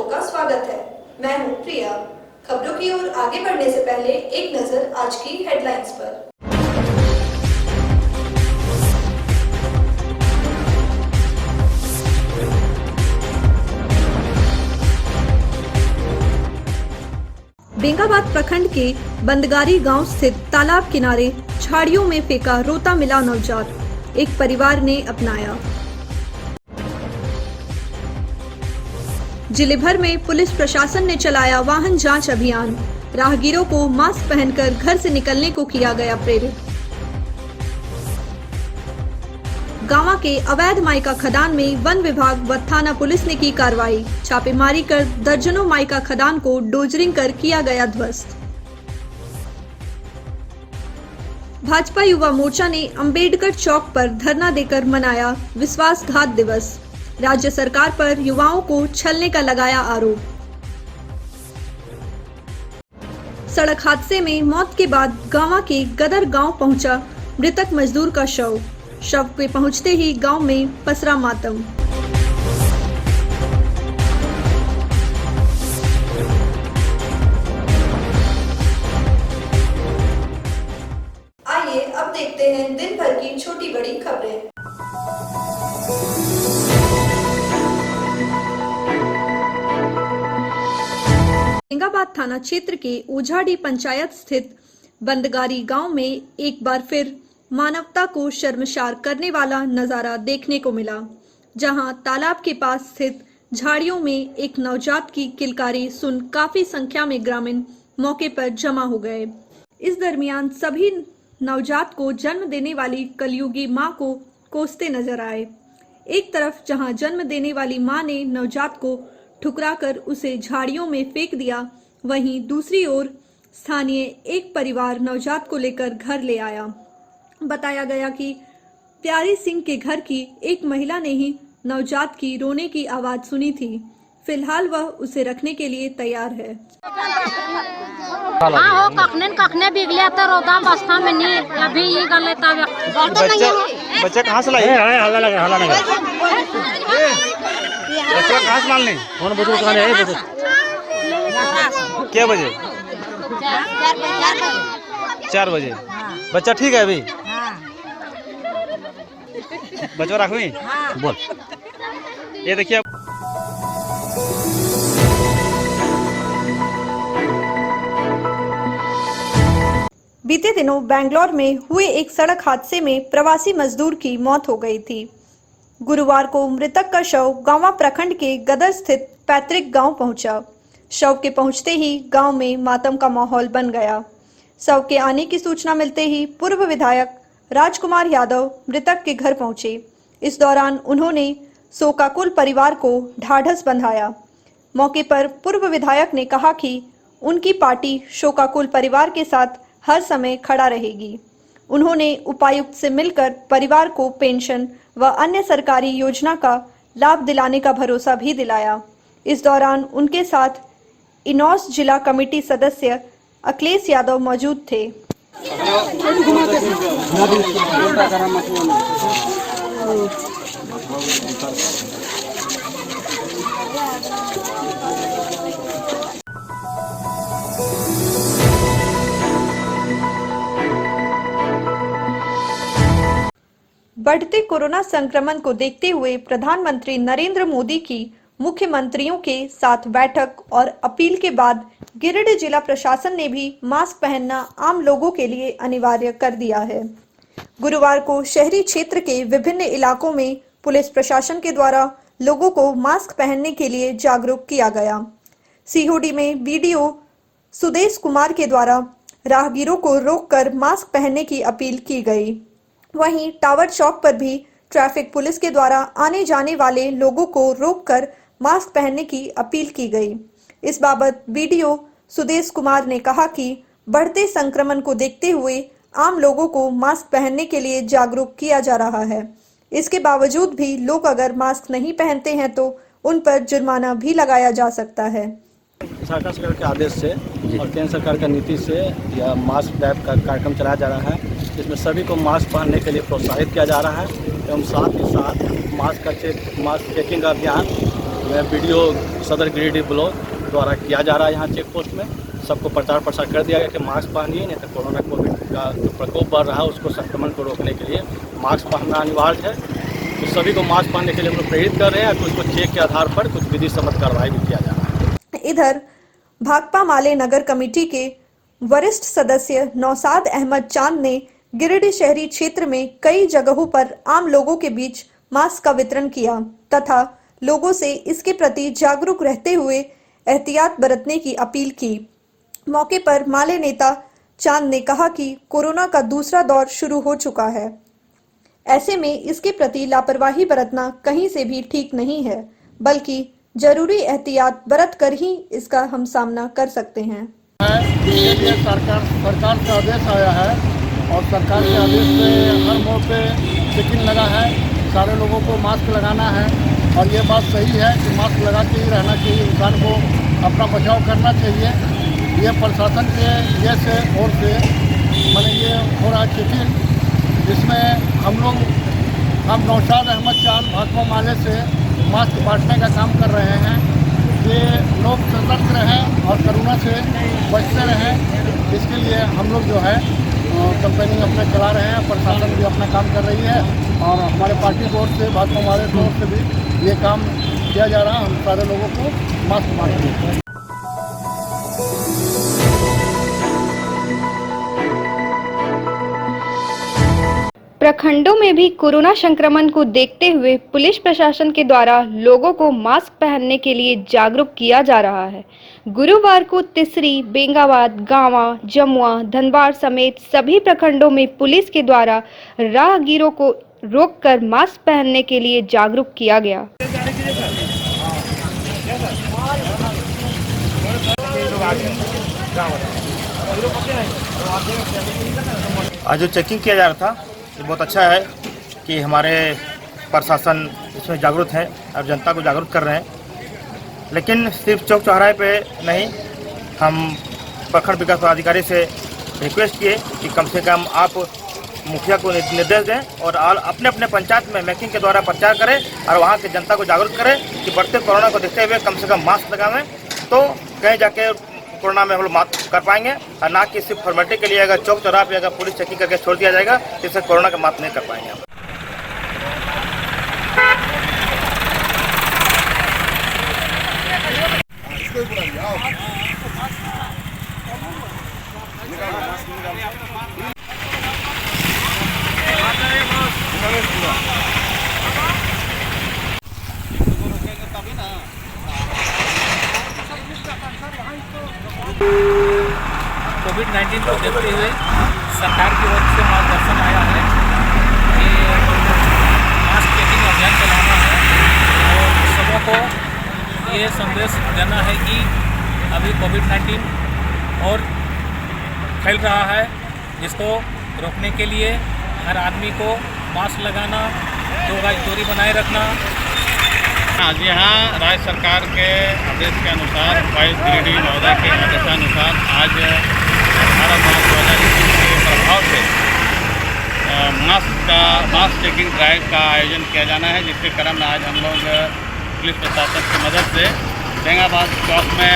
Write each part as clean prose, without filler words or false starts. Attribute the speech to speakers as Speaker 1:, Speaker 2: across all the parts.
Speaker 1: दर्शकों का स्वागत है। मैं हूं प्रिया। खबरों की ओर आगे बढ़ने से पहले एक नजर आज की हेडलाइंस पर। बेंगाबाद प्रखंड के बंदगारी गांव स्थित तालाब किनारे झाड़ियों में फेंका रोता मिला नवजात, एक परिवार ने अपनाया। जिले भर में पुलिस प्रशासन ने चलाया वाहन जांच अभियान, राहगीरों को मास्क पहनकर घर से निकलने को किया गया प्रेरित। गांवा के अवैध माइका खदान में वन विभाग व थाना पुलिस ने की कार्रवाई, छापेमारी कर दर्जनों माइका खदान को डोजरिंग कर किया गया ध्वस्त। भाजपा युवा मोर्चा ने अंबेडकर चौक पर धरना देकर मनाया विश्वासघात दिवस, राज्य सरकार पर युवाओं को छलने का लगाया आरोप। सड़क हादसे में मौत के बाद गांवा के गदर गांव पहुंचा मृतक मजदूर का शव के पहुंचते ही गांव में पसरा मातम। आइए अब देखते हैं दिन भर की छोटी बड़ी खबरें। बेंगाबाद थाना क्षेत्र के ओझाडी पंचायत स्थित बंदगारी गांव में एक बार फिर मानवता को शर्मसार करने वाला नजारा देखने को मिला, जहां तालाब के पास स्थित झाड़ियों में एक नवजात की किलकारी सुन काफी संख्या में ग्रामीण मौके पर जमा हो गए। इस दरमियान सभी नवजात को जन्म देने वाली कलयुगी मां को कोसते नजर आए। एक तरफ जहां जन्म देने वाली मां ने नवजात को ठुकराकर उसे झाड़ियों में फेंक दिया, वहीं दूसरी ओर स्थानीय एक परिवार नवजात को लेकर घर ले आया। बताया गया कि प्यारी सिंह के घर की एक महिला ने ही नवजात की रोने की आवाज सुनी थी। फिलहाल वह उसे रखने के लिए तैयार है।
Speaker 2: हाँ हो कखने बिगले तो रोदा बस्ता में नहीं अभी ये गले तब
Speaker 3: बच्चा कहाँ से लाई है? हल्ला लगा बच्चा कहाँ से लाने कौन बुजुर्ग कहाँ है? क्या बजे? 4 बजे। बच्चा ठीक है अभी? बच्चा रखवी बोल। ये देखिए
Speaker 1: बीते दिनों बेंगलोर में हुए एक सड़क हादसे में प्रवासी मजदूर की मौत हो गई थी। गुरुवार को मृतक का शव गांवा प्रखंड के गदर स्थित पैतृक गांव पहुंचा। शव के पहुंचते ही गांव में मातम का माहौल बन गया। शव के आने की सूचना मिलते ही पूर्व विधायक राजकुमार यादव मृतक के घर पहुंचे। इस दौरान उन्होंने शोकाकुल परिवार को ढाढ़स बंधाया। मौके पर पूर्व विधायक ने कहा कि उनकी पार्टी शोकाकुल परिवार के साथ हर समय खड़ा रहेगी। उन्होंने उपायुक्त से मिलकर परिवार को पेंशन व अन्य सरकारी योजना का लाभ दिलाने का भरोसा भी दिलाया। इस दौरान उनके साथ इनौस जिला कमेटी सदस्य अखिलेश यादव मौजूद थे। बढ़ते कोरोना संक्रमण को देखते हुए प्रधानमंत्री नरेंद्र मोदी की मुख्यमंत्रियों के साथ बैठक और अपील के बाद गिरिडीह जिला प्रशासन ने भी मास्क पहनना आम लोगों के लिए अनिवार्य कर दिया है। गुरुवार को शहरी क्षेत्र के विभिन्न इलाकों में पुलिस प्रशासन के द्वारा लोगों को मास्क पहनने के लिए जागरूक किया गया। सीहोडी में बीडीओ सुदेश कुमार के द्वारा राहगीरों को रोककर मास्क पहनने की अपील की गई। वहीं टावर चौक पर भी ट्रैफिक पुलिस के द्वारा आने जाने वाले लोगों को रोककर मास्क पहनने की अपील की गई। इस बाबत बीडीओ सुदेश कुमार ने कहा कि बढ़ते संक्रमण को देखते हुए आम लोगों को मास्क पहनने के लिए जागरूक किया जा रहा है। इसके बावजूद भी लोग अगर मास्क नहीं पहनते हैं तो उन पर जुर्माना भी लगाया जा सकता है।
Speaker 3: सरकार के आदेश से और केंद्र सरकार का नीति से यह मास्क ड्राइव का कार्यक्रम चलाया जा रहा है, जिसमें सभी को मास्क पहनने के लिए प्रोत्साहित किया जा रहा है एवं साथ ही साथ मास्क चेकिंग का अभियान वीडियो सदर गिरिडीह ब्लॉक द्वारा किया जा रहा है। यहाँ चेक पोस्ट में सबको प्रचार प्रसार कर दिया गया कि मास्क पहनिए, नहीं तो कोरोना कोविड का जो प्रकोप बढ़ रहा है उसको संक्रमण को रोकने के लिए मास्क पहनना अनिवार्य है। तो सभी को मास्क पहनने के लिए हम लोग प्रेरित कर रहे हैं। कुछ को चेक के आधार पर कुछ विधि सम्मत कार्रवाई भी किया जा रहा है।
Speaker 1: इधर भाकपा माले नगर कमेटी के वरिष्ठ सदस्य नौसाद अहमद चांद ने गिरिडीह शहरी क्षेत्र में कई जगहों पर आम लोगों के बीच मास्क का वितरण किया तथा लोगों से इसके प्रति जागरूक रहते हुए एहतियात बरतने की अपील की। मौके पर माले नेता चांद ने कहा कि कोरोना का दूसरा दौर शुरू हो चुका है, ऐसे में इसके प्रति लापरवाही बरतना कहीं से भी ठीक नहीं है, बल्कि जरूरी एहतियात बरत कर ही इसका हम सामना कर सकते हैं।
Speaker 4: इसके लिए सरकार का आदेश आया है और सरकार के आदेश से हर मोड़ पे चेकिंग लगा है। सारे लोगों को मास्क लगाना है और ये बात सही है कि मास्क लगा के ही रहना चाहिए, इंसान को अपना बचाव करना चाहिए। ये प्रशासन के ये से और से मैंने ये हो रहा चेकिंग, जिसमें हम नौशाद अहमद चांद भाकपा माले से मास्क बांटने का काम कर रहे हैं कि लोग सतर्क रहें और कोरोना से बचते रहें। इसके लिए हम लोग जो है कैंपेनिंग अपने चला रहे हैं, प्रशासन भी अपना काम कर रही है और हमारे पार्टी की ओर से भाकपा माले की ओर से भी ये काम किया जा रहा है। हम सारे लोगों को मास्क बांट रहे हैं।
Speaker 5: प्रखंडों में भी कोरोना संक्रमण को देखते हुए पुलिस प्रशासन के द्वारा लोगों को मास्क पहनने के लिए जागरूक किया जा रहा है। गुरुवार को तिसरी, बेंगाबाद, गांवा, जमुआ, धनबाद समेत सभी प्रखंडों में पुलिस के द्वारा राहगीरों को रोककर मास्क पहनने के लिए जागरूक किया गया।
Speaker 6: आज जो चेकिंग किया जा रहा था ये बहुत अच्छा है कि हमारे प्रशासन इसमें जागरूक है और जनता को जागरूक कर रहे हैं। लेकिन सिर्फ चौक चौराहे पे नहीं, हम प्रखंड विकास पदाधिकारी से रिक्वेस्ट किए कि कम से कम आप मुखिया को निर्देश दें और अपने अपने पंचायत में मैकिंग के द्वारा प्रचार करें और वहाँ की जनता को जागरूक करें कि बढ़ते कोरोना को देखते हुए कम से कम मास्क लगावें, तो कहीं जाके कोरोना में हम लोग मात कर पाएंगे। और ना कि सिर्फ फॉर्मेलिटी के लिए अगर चौक चौराहे पे अगर पुलिस चेकिंग करके छोड़ दिया जाएगा तो इससे कोरोना का मात नहीं कर पाएंगे।
Speaker 7: कोविड-19 को देखते हुए सरकार की ओर से मार्गदर्शन आया है कि मास्क चेकिंग अभियान चलाना है और सबों को ये संदेश देना है कि अभी कोविड-19 और फैल रहा है, जिसको रोकने के लिए हर आदमी को मास्क लगाना, 2 गज दूरी बनाए रखना।
Speaker 8: आज यहाँ राज्य सरकार के आदेश के अनुसार उपायुक्त गिरिडीह महोदय के आदेशानुसार आज 18 मार्च 2021 के प्रभाव से मास्क चेकिंग ड्राइव का आयोजन किया जाना है, जिसके क्रम में आज हम लोग पुलिस प्रशासन की मदद से बेंगाबाद चौक में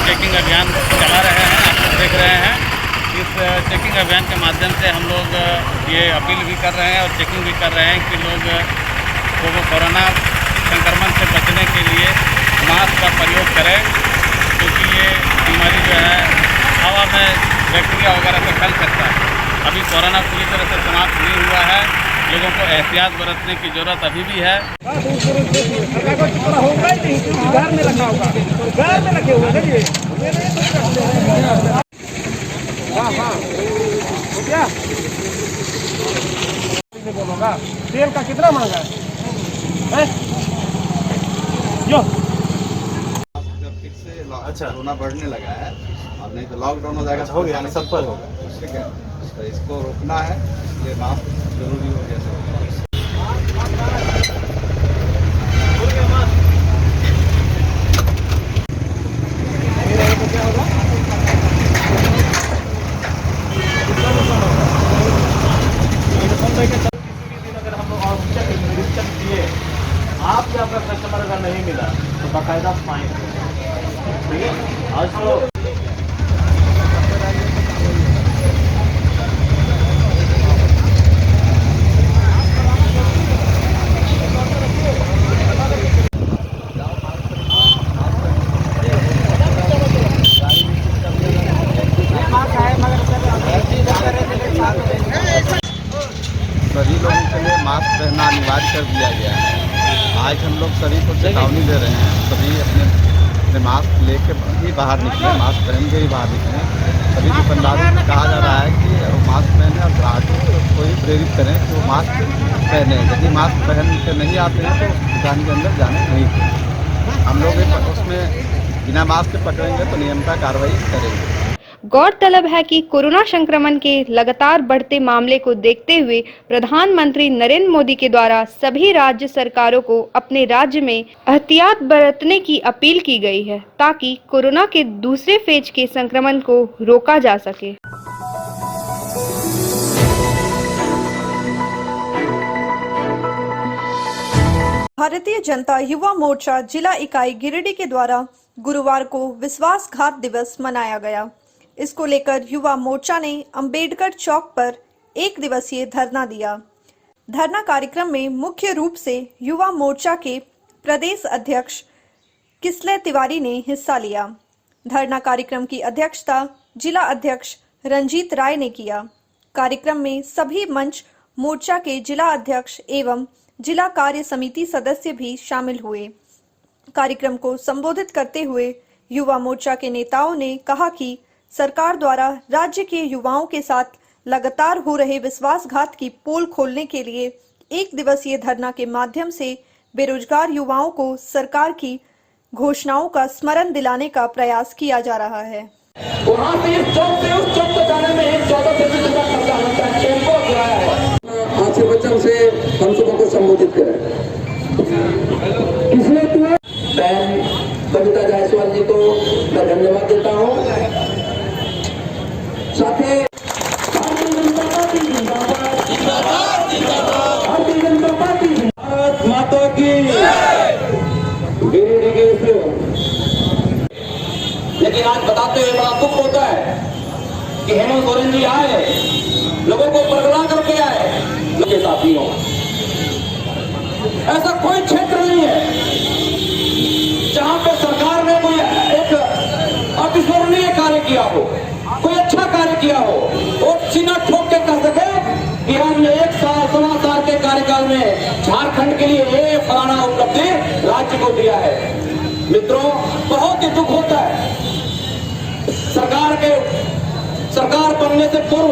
Speaker 8: चेकिंग अभियान चला रहे हैं। आप देख रहे हैं, इस चेकिंग अभियान के माध्यम से हम लोग ये अपील भी कर रहे हैं और चेकिंग भी कर रहे हैं कि लोग कोरोना संक्रमण से बचने के लिए मास्क का प्रयोग करें, क्योंकि ये बीमारी जो है हवा में बैक्टीरिया वगैरह से फैल सकता है। अभी कोरोना पूरी तरह से समाप्त नहीं हुआ है, लोगों को एहतियात बरतने की ज़रूरत अभी भी है।
Speaker 4: तेल का कितना महंगा है?
Speaker 9: फिर से अच्छा कोरोना बढ़ने लगा है और नहीं तो लॉकडाउन हो जाएगा,
Speaker 3: हो गया, सब पर होगा।
Speaker 9: ठीक है, तो इसको रोकना है, इसलिए मास्क जरूरी हो गया।
Speaker 3: अगर हम लोग निरीक्षण किए, आपसे अपना कस्टमर अगर नहीं मिला
Speaker 9: सभी लोगों के लिए मास्क पहनना अनिवार्य कर दिया गया है। आज हम लोग सभी को चेतावनी दे रहे हैं, सभी अपने मास्क लेके ही बाहर निकलें, मास्क पहन के ही बाहर निकलें। सभी दुकानदारों को कहा जा रहा है कि वो मास्क पहने और ग्राहकों को ही प्रेरित करें कि वो मास्क पहने। यदि मास्क पहन के नहीं आते हैं तो दुकान के अंदर जाने नहीं दें। हम लोग उसमें बिना मास्क के पकड़ेंगे तो नियमता कार्रवाई करेंगे।
Speaker 5: गौरतलब है कि कोरोना संक्रमण के लगातार बढ़ते मामले को देखते हुए प्रधानमंत्री नरेंद्र मोदी के द्वारा सभी राज्य सरकारों को अपने राज्य में एहतियात बरतने की अपील की गई है, ताकि कोरोना के दूसरे फेज के संक्रमण को रोका जा सके।
Speaker 1: भारतीय जनता युवा मोर्चा जिला इकाई गिरिडीह के द्वारा गुरुवार को विश्वासघात दिवस मनाया गया। इसको लेकर युवा मोर्चा ने अंबेडकर चौक पर 1 दिवसीय धरना दिया। धरना कार्यक्रम में मुख्य रूप से युवा मोर्चा के प्रदेश अध्यक्ष किसलय तिवारी ने हिस्सा लिया। धरना कार्यक्रम की अध्यक्षता जिला अध्यक्ष रंजीत राय ने किया। कार्यक्रम में सभी मंच मोर्चा के जिला अध्यक्ष एवं जिला कार्य समिति सदस्य भी शामिल हुए। कार्यक्रम को संबोधित करते हुए युवा मोर्चा के नेताओं ने कहा कि सरकार द्वारा राज्य के युवाओं के साथ लगातार हो रहे विश्वासघात की पोल खोलने के लिए 1 दिवसीय धरना के माध्यम से बेरोजगार युवाओं को सरकार की घोषणाओं का स्मरण दिलाने का प्रयास किया जा रहा है।
Speaker 10: वहाँ से इस चौक से उस चौक तक जाने में 14 से 20 का खर्चा होता है। टेम्पो किराया है। आज वचन से हम सबों को संबोधित करें। इसलिए बहन बबीता जायसवाल जी को मैं धन्यवाद देता हूँ। साथ ही भारतीय जनता पार्टी भारत माता की लेकिन आज बताते हुए बड़ा दुख होता है कि हेमंत सोरेन जी आए, लोगों को परगला करके आए। मेरे साथियों, ऐसा कोई क्षेत्र नहीं है जहां पे सरकार ने कोई एक अविस्मरणीय कार्य किया हो, कोई अच्छा कार्य किया हो और सीना ठोक के कह सके कि हमने 1 साल 1.25 साल के कार्यकाल में झारखंड के लिए ये फलाना उपलब्धि राज्य को दिया है। मित्रों, बहुत ही दुख होता है। सरकार बनने से पूर्व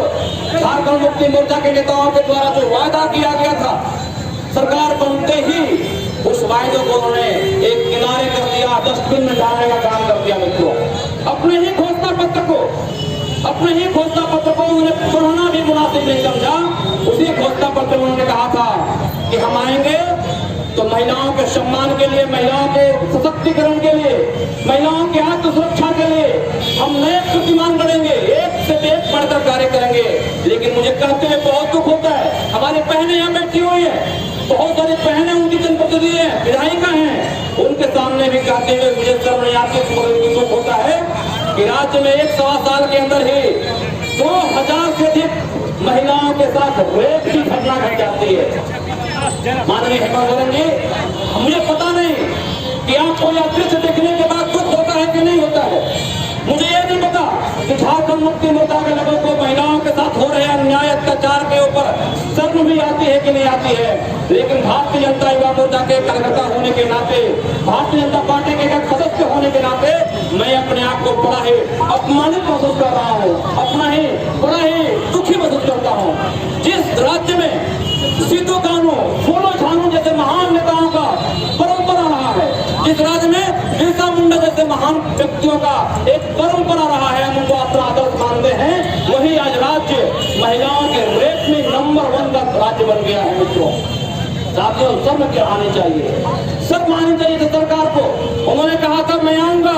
Speaker 10: झारखंड मुक्ति मोर्चा के नेताओं के द्वारा जो वादा किया गया था, सरकार बनते ही उस वायदे को उन्होंने एक किनारे कर दिया, डस्टबिन में डालने का काम कर दिया। मित्रों, अपने ही घोषणा पत्र को उन्होंने पढ़ना भी मुनासिब नहीं समझा। उसी घोषणा पत्र में उन्होंने कहा था कि हम आएंगे तो महिलाओं के सम्मान के लिए, महिलाओं के सशक्तिकरण के लिए, महिलाओं की आत्म सुरक्षा के लिए हम नए कीर्तिमान बढ़ेंगे, एक से एक बढ़कर कार्य करेंगे। लेकिन मुझे कहते हुए बहुत दुख होता है, हमारी बहनें यहाँ बैठी हुई है, बहुत सारी बहनें उनकी जनप्रतिनिधि है, विधायिका हैं, उनके सामने भी कहते हुए मुझे शर्म नहीं आती, दुख होता है कि राज्य में 1.25 साल के अंदर ही 2000 से अधिक महिलाओं के साथ रेप की घटना घट जाती है। माननीय हेमंत सोरेन जी, मुझे पता नहीं कि आपको यह दृश्य देखने के बाद दुख होता है कि नहीं होता है। मुझे यह नहीं पता कि झारखंड मुक्ति मोर्चा के लोगों को महिलाओं के साथ हो रहे अन्याय अत्याचार के ऊपर शर्म भी आती है कि नहीं आती है। लेकिन भारतीय जनता युवा मोर्चा के कार्यकर्ता होने के नाते, भारतीय जनता पार्टी के एक सदस्य होने के नाते मैं अपने आप को बड़ा ही अपमानित महसूस कर रहा हूँ, बड़ा ही दुखी महसूस करता हूँ। जिस राज्य में सीधू कानू, फूलो झानू जैसे महान नेताओं का परंपरा रहा है, जिस राज्य में बिरसा मुंडा जैसे महान व्यक्तियों का एक परंपरा रहा है, हम उनको अपना आदर्श मानते हैं, वही आज राज्य महिलाओं के रेप में नंबर 1 का राज्य बन गया है। मित्रों, साथियों, शर्म आनी चाहिए, शर्म आनी चाहिए तो सरकार को। उन्होंने कहा था मैं आऊंगा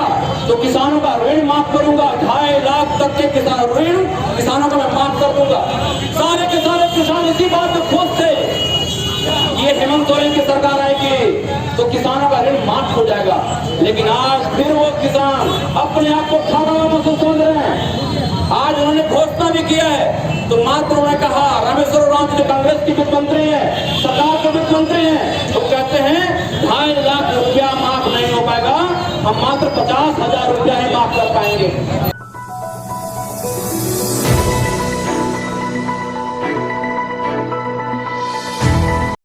Speaker 10: तो किसानों का ऋण माफ करूंगा, 2.5 लाख तक के किसान ऋण किसानों को मैं माफ कर दूंगा। सारे के सारे किसान इसी बात में खुश थे। ये हेमंत सोरेन की सरकार आएगी तो किसानों का ऋण माफ हो जाएगा। लेकिन आज फिर वो किसान अपने आप को ठगा हुआ महसूस कर रहे हैं। आज उन्होंने घोषणा भी किया है, तो मात्र उन्होंने कहा, रामेश्वर उरांव जो कांग्रेस की वित्त मंत्री है, सरकार के वित्त मंत्री हैं, तो कहते हैं 2.5 लाख रुपया माफ नहीं हो पाएगा, हम मात्र 50,000 रुपया ही माफ कर पाएंगे।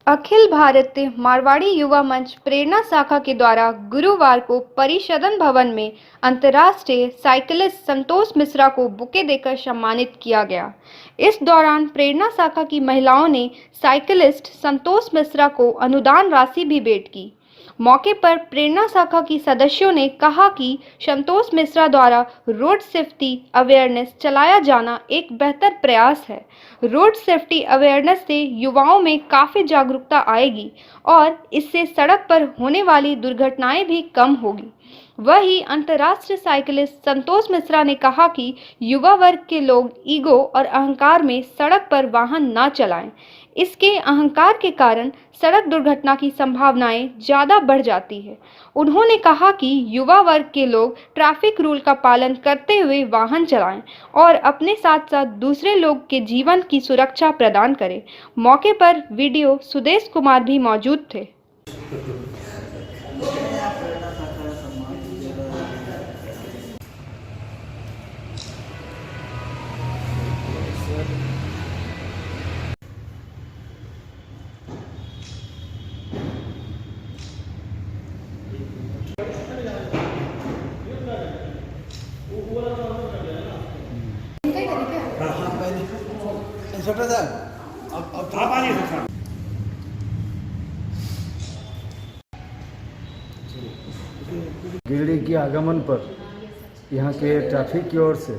Speaker 5: अखिल भारतीय मारवाड़ी युवा मंच प्रेरणा शाखा के द्वारा गुरुवार को परिषदन भवन में अंतर्राष्ट्रीय साइकिलिस्ट संतोष मिश्रा को बुके देकर सम्मानित किया गया। इस दौरान प्रेरणा शाखा की महिलाओं ने साइकिलिस्ट संतोष मिश्रा को अनुदान राशि भी भेंट की। मौके पर प्रेरणा शाखा की सदस्यों ने कहा कि संतोष मिश्रा द्वारा रोड सेफ्टी अवेयरनेस चलाया जाना एक बेहतर प्रयास है। रोड सेफ्टी अवेयरनेस से युवाओं में काफ़ी जागरूकता आएगी और इससे सड़क पर होने वाली दुर्घटनाएं भी कम होगी। वहीं अंतर्राष्ट्रीय साइकिलिस्ट संतोष मिश्रा ने कहा कि युवा वर्ग के लोग ईगो और अहंकार में सड़क पर वाहन न चलाएं। इसके अहंकार के कारण सड़क दुर्घटना की संभावनाएं ज़्यादा बढ़ जाती है। उन्होंने कहा कि युवा वर्ग के लोग ट्रैफिक रूल का पालन करते हुए वाहन चलाएं और अपने साथ साथ दूसरे लोग के जीवन की सुरक्षा प्रदान करें। मौके पर वीडियो सुदेश कुमार भी मौजूद थे।
Speaker 11: गिरिडीह के आगमन पर यहाँ के ट्रैफिक की ओर से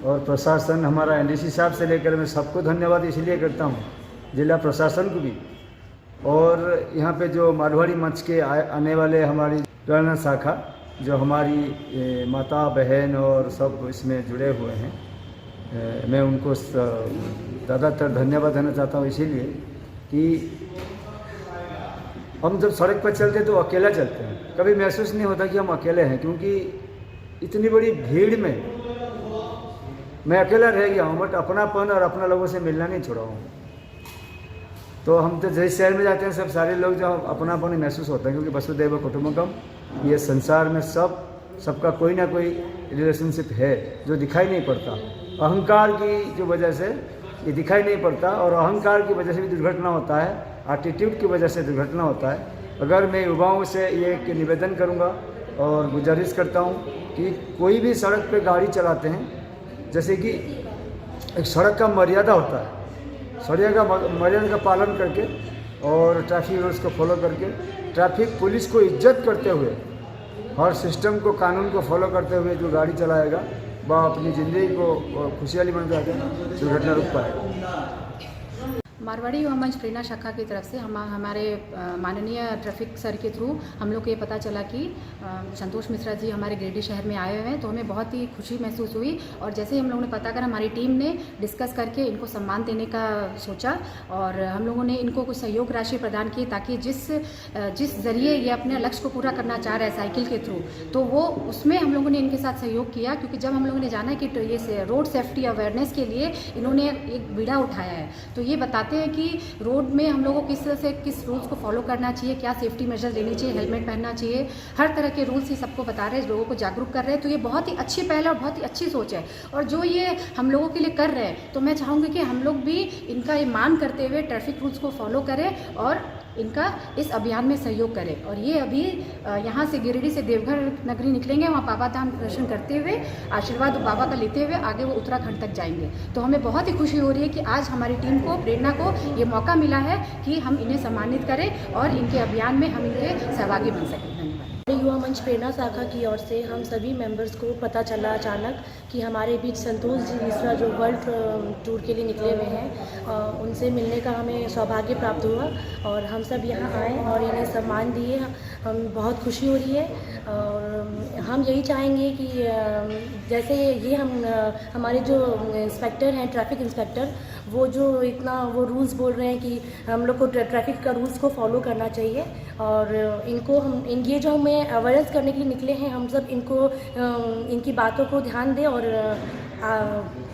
Speaker 11: और प्रशासन, हमारा एनडीसी साहब से लेकर मैं सबको धन्यवाद इसलिए करता हूँ, जिला प्रशासन को भी, और यहाँ पे जो मारवाड़ी मंच के आने वाले हमारी प्रेरणा शाखा, जो हमारी माता बहन और सब इसमें जुड़े हुए हैं, मैं उनको ज़्यादातर धन्यवाद देना चाहता हूँ। इसीलिए कि हम जब सड़क पर चलते तो अकेला चलते हैं, कभी महसूस नहीं होता कि हम अकेले हैं, क्योंकि इतनी बड़ी भीड़ में मैं अकेला रह गया हूँ, बट अपनापन और अपना लोगों से मिलना नहीं छोड़ा हूँ। तो हम तो जिस शहर में जाते हैं सब सारे लोग जो अपनापन महसूस होता है, क्योंकि वसुधैव कुटुंबकम, ये संसार में सबका कोई ना कोई रिलेशनशिप है जो दिखाई नहीं पड़ता। अहंकार की जो वजह से ये दिखाई नहीं पड़ता, और अहंकार की वजह से भी दुर्घटना होता है, एटीट्यूड की वजह से दुर्घटना होता है। अगर मैं युवाओं से ये एक निवेदन करूंगा और गुजारिश करता हूं कि कोई भी सड़क पे गाड़ी चलाते हैं, जैसे कि एक सड़क का मर्यादा होता है, मर्यादा का पालन करके और ट्रैफिक रूल्स को फॉलो करके, ट्रैफिक पुलिस को इज्जत करते हुए, हर सिस्टम को, कानून को फॉलो करते हुए जो गाड़ी चलाएगा वह अपनी ज़िंदगी को खुशहाली बन जाकर दुर्घटना रोक पाएगा।
Speaker 12: मारवाड़ी युवा मंच प्रेरणा शाखा की तरफ से हमारे माननीय ट्रैफिक सर के थ्रू हम लोग को ये पता चला कि संतोष मिश्रा जी हमारे गिरिडीह शहर में आए हुए हैं, तो हमें बहुत ही खुशी महसूस हुई। और जैसे ही हम लोगों ने पता करा, हमारी टीम ने डिस्कस करके इनको सम्मान देने का सोचा, और हम लोगों ने इनको कुछ सहयोग राशि प्रदान की, ताकि जिस जरिए ये अपने लक्ष्य को पूरा करना चाह रहे हैं साइकिल के थ्रू, तो वो उसमें हम लोगों ने इनके साथ सहयोग किया। क्योंकि जब हम लोगों ने जाना कि ये रोड सेफ्टी अवेयरनेस के लिए इन्होंने एक बीड़ा उठाया है, तो ये बताते हैं कि रोड में हम लोगों को किस तरह से किस रूल्स को फॉलो करना चाहिए, क्या सेफ्टी मेजर लेनी चाहिए, हेलमेट पहनना चाहिए, हर तरह के रूल्स ही सबको बता रहे हैं, लोगों को जागरूक कर रहे हैं। तो ये बहुत ही अच्छी पहल और बहुत ही अच्छी सोच है, और जो ये हम लोगों के लिए कर रहे हैं, तो मैं चाहूँगी कि हम लोग भी इनका ये मान करते हुए ट्रैफिक रूल्स को फॉलो करें और इनका इस अभियान में सहयोग करें। और ये अभी यहाँ से गिरिडीह से देवघर नगरी निकलेंगे, वहाँ बाबा धाम दर्शन करते हुए, आशीर्वाद बाबा का लेते हुए आगे वो उत्तराखंड तक जाएंगे। तो हमें बहुत ही खुशी हो रही है कि आज हमारी टीम को, प्रेरणा को ये मौका मिला है कि हम इन्हें सम्मानित करें और इनके अभियान में हम इनके सहभागी बन सकें। धन्यवाद।
Speaker 13: युवा मंच प्रेरणा शाखा की ओर से हम सभी मेंबर्स को पता चला अचानक कि हमारे बीच संतोष जी मिश्रा जो वर्ल्ड टूर के लिए निकले हुए हैं, उनसे मिलने का हमें सौभाग्य प्राप्त हुआ और हम सब यहाँ आए और इन्हें सम्मान दिए। हम बहुत खुशी हो रही है। और हम यही चाहेंगे कि जैसे ये हमारे जो इंस्पेक्टर हैं, ट्रैफिक इंस्पेक्टर, वो जो इतना वो रूल्स बोल रहे हैं कि हम लोग को ट्रैफिक का रूल्स को फॉलो करना चाहिए, और इनको ये जो हमें अवेयरनेस करने के लिए निकले हैं, हम सब इनको इनकी बातों को ध्यान दें और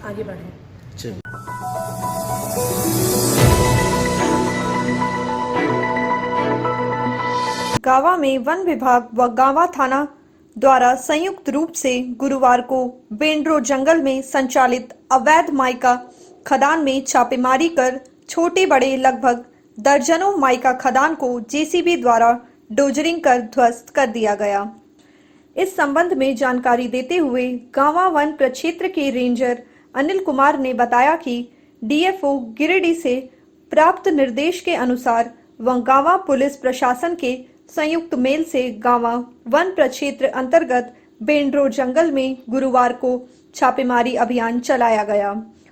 Speaker 13: आगे बढ़ें।
Speaker 1: गावा में वन विभाग व गावा थाना द्वारा संयुक्त रूप से गुरुवार को बेंड्रो जंगल में संचालित अवैध माइका खदान में छापेमारी कर छोटे बड़े लगभग दर्जनों माइका खदान को जेसीबी द्वारा डोजरिंग कर ध्वस्त कर दिया गया। इस संबंध में जानकारी देते हुए गावा वन प्रक्षेत्र के रेंजर अनिल कुमार ने बताया कि डीएफओ गिरिडीह से प्राप्त निर्देश के अनुसार व गावा पुलिस प्रशासन के संयुक्त मेल से गावा वन प्रक्षेत्र अंतर्गत बेंड्रो जंगल में गुरुवार को छापेमारी अभियान चलाया गया